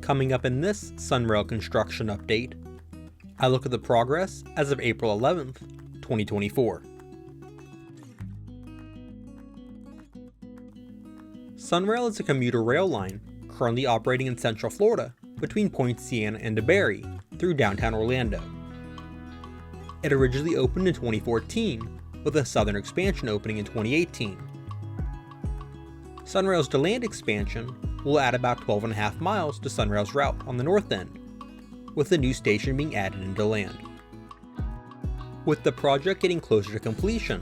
Coming up in this Sunrail construction update, I look at the progress as of April 11th, 2024. Sunrail is a commuter rail line currently operating in Central Florida between Point Siena and Debary through downtown Orlando. It originally opened in 2014, with a southern expansion opening in 2018. Sunrail's Deland Expansion will add about 12.5 miles to Sunrail's route on the north end, with the new station being added in Deland. With the project getting closer to completion,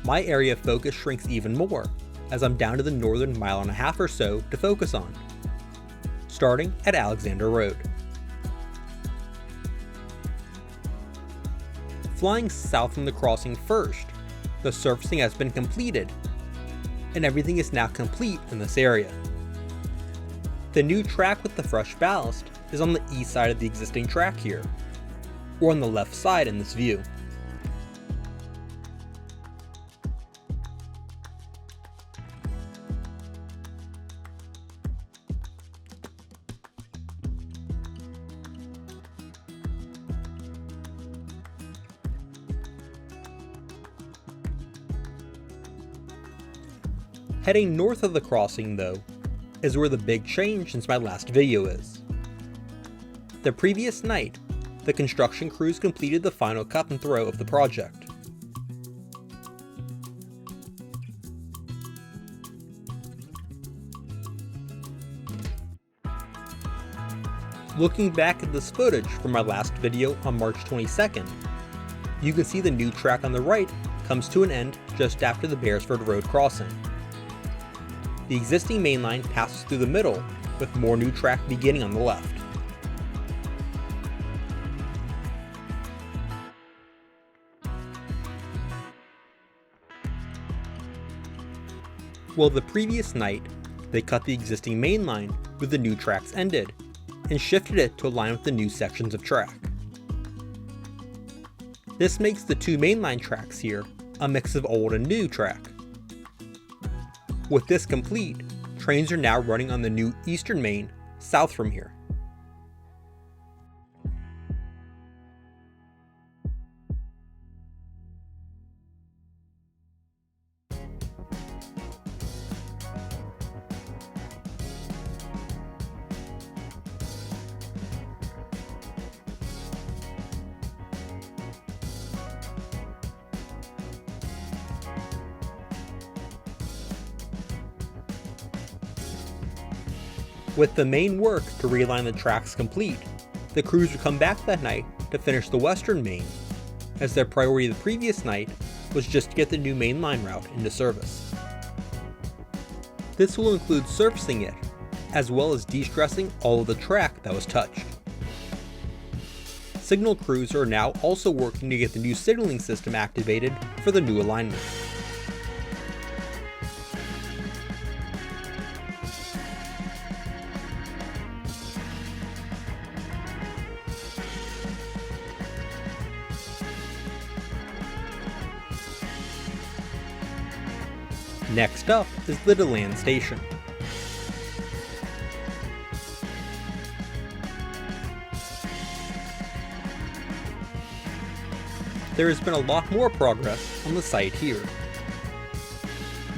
my area of focus shrinks even more, as I'm down to the northern 1.5 miles or so to focus on, starting at Alexander Road. Flying south from the crossing first, the surfacing has been completed, and everything is now complete in this area. The new track with the fresh ballast is on the east side of the existing track here, or on the left side in this view. Heading north of the crossing, though, is where the big change since my last video is. The previous night, the construction crews completed the final cut and throw of the project. Looking back at this footage from my last video on March 22nd, you can see the new track on the right comes to an end just after the Beresford Road crossing. The existing main line passes through the middle, with more new track beginning on the left. Well, the previous night, they cut the existing main line where the new tracks ended, and shifted it to align with the new sections of track. This makes the two mainline tracks here a mix of old and new track. With this complete, trains are now running on the new Eastern Main south from here. With the main work to realign the tracks complete, the crews would come back that night to finish the Western Main, as their priority the previous night was just to get the new main line route into service. This will include surfacing it, as well as de-stressing all of the track that was touched. Signal crews are now also working to get the new signaling system activated for the new alignment. Next up is the Deland Station. There has been a lot more progress on the site here.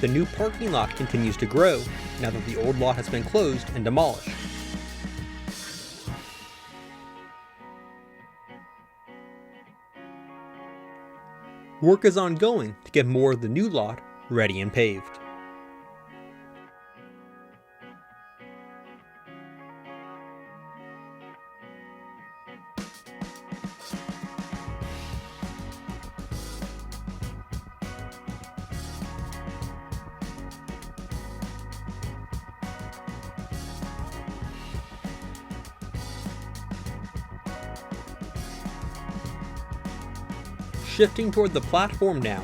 The new parking lot continues to grow now that the old lot has been closed and demolished. Work is ongoing to get more of the new lot ready and paved. Shifting toward the platform now,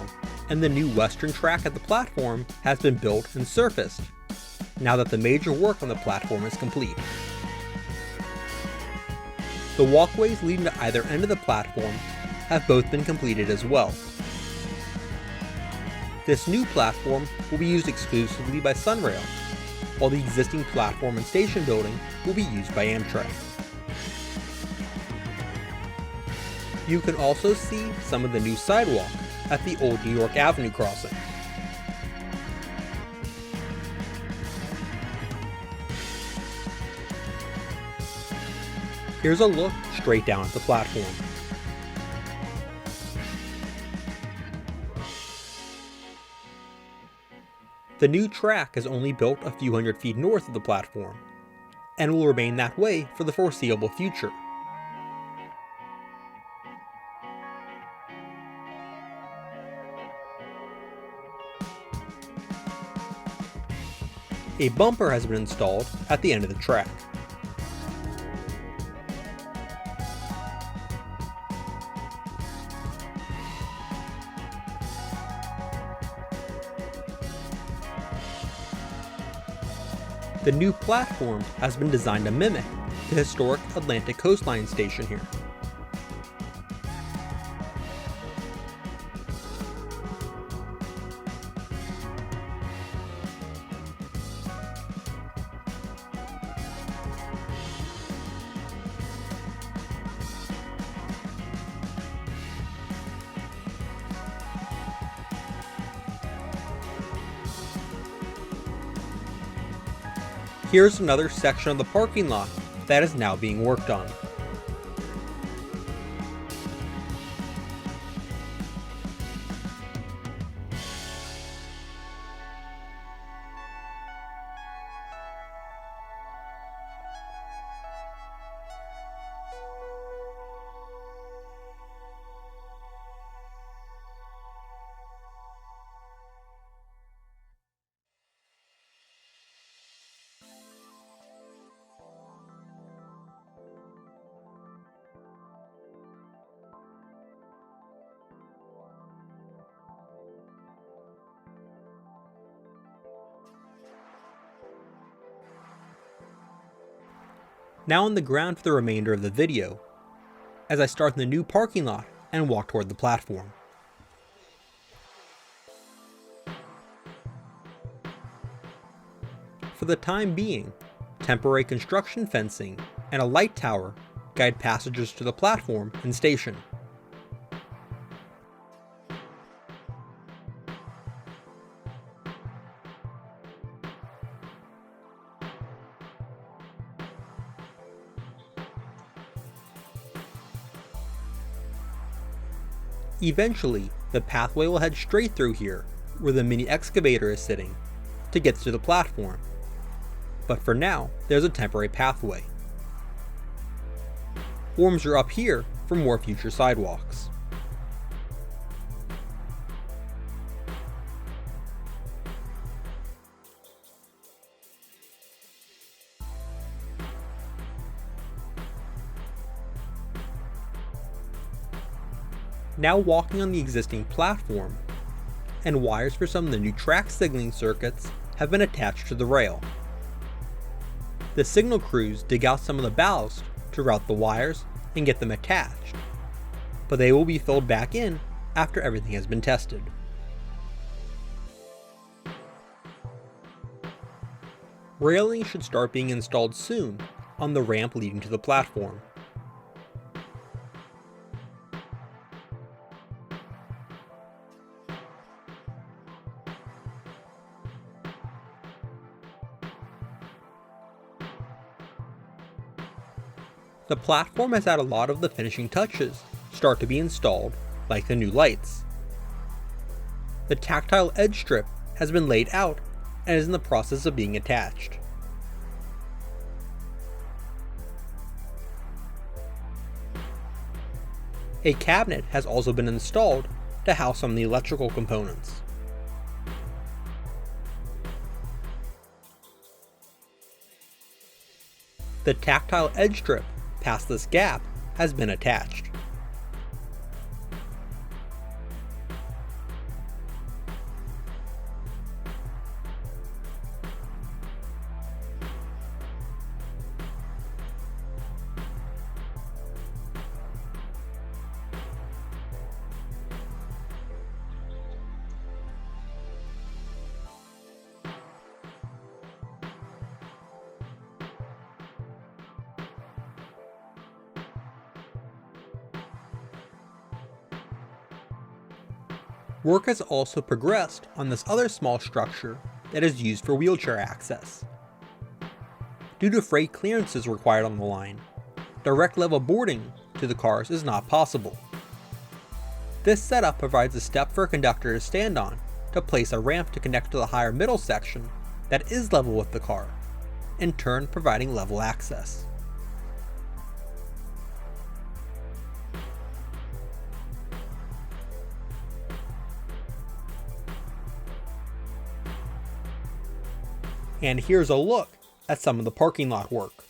and the new western track at the platform has been built and surfaced, now that the major work on the platform is complete. The walkways leading to either end of the platform have both been completed as well. This new platform will be used exclusively by Sunrail, while the existing platform and station building will be used by Amtrak. You can also see some of the new sidewalk at the old New York Avenue crossing. Here's a look straight down at the platform. The new track is only built a few hundred feet north of the platform, and will remain that way for the foreseeable future. A bumper has been installed at the end of the track. The new platform has been designed to mimic the historic Atlantic Coastline station here. Here's another section of the parking lot that is now being worked on. Now on the ground for the remainder of the video, as I start in the new parking lot and walk toward the platform. For the time being, temporary construction fencing and a light tower guide passengers to the platform and station. Eventually, the pathway will head straight through here, where the mini excavator is sitting, to get to the platform. But for now, there's a temporary pathway. Forms are up here for more future sidewalks. Now walking on the existing platform, and wires for some of the new track signaling circuits have been attached to the rail. The signal crews dig out some of the ballast to route the wires and get them attached, but they will be filled back in after everything has been tested. Railing should start being installed soon on the ramp leading to the platform. The platform has had a lot of the finishing touches start to be installed, like the new lights. The tactile edge strip has been laid out and is in the process of being attached. A cabinet has also been installed to house some of the electrical components. The tactile edge strip past this gap has been attached. Work has also progressed on this other small structure that is used for wheelchair access. Due to freight clearances required on the line, direct level boarding to the cars is not possible. This setup provides a step for a conductor to stand on to place a ramp to connect to the higher middle section that is level with the car, in turn providing level access. And here's a look at some of the parking lot work.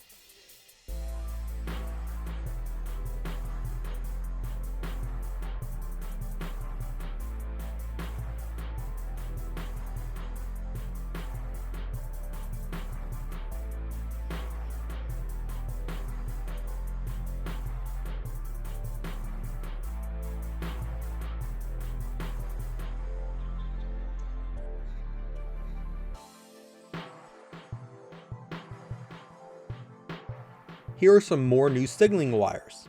Here are some more new signaling wires.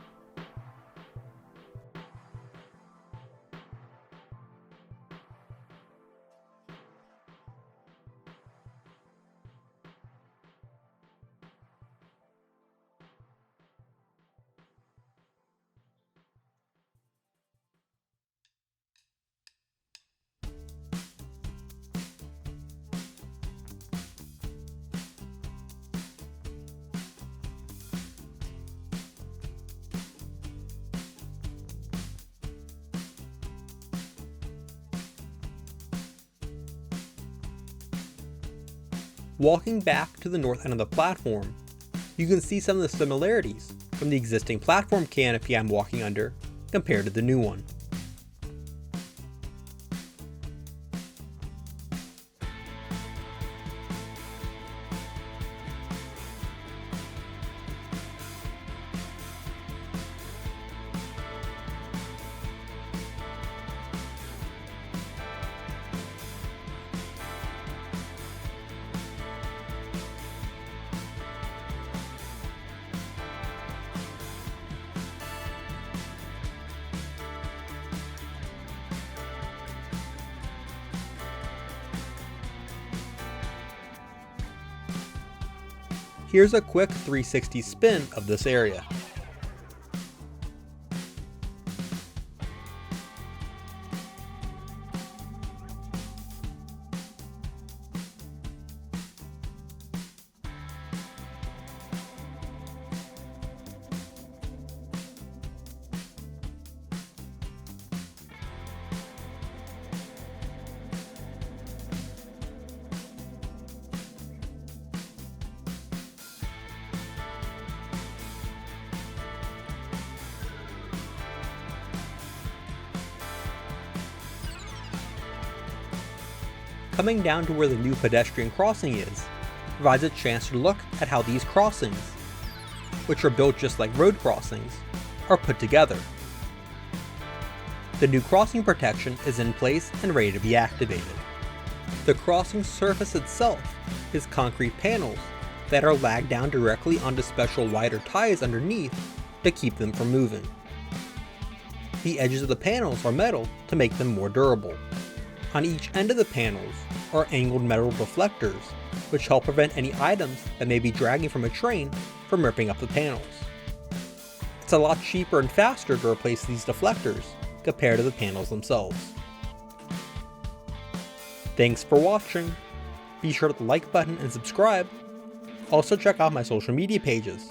Walking back to the north end of the platform, you can see some of the similarities from the existing platform canopy I'm walking under compared to the new one. Here's a quick 360 spin of this area. Coming down to where the new pedestrian crossing is, provides a chance to look at how these crossings, which are built just like road crossings, are put together. The new crossing protection is in place and ready to be activated. The crossing surface itself is concrete panels that are lagged down directly onto special wider ties underneath to keep them from moving. The edges of the panels are metal to make them more durable. On each end of the panels are angled metal deflectors, which help prevent any items that may be dragging from a train from ripping up the panels. It's a lot cheaper and faster to replace these deflectors compared to the panels themselves. Thanks for watching. Be sure to hit the like button and subscribe. Also check out my social media pages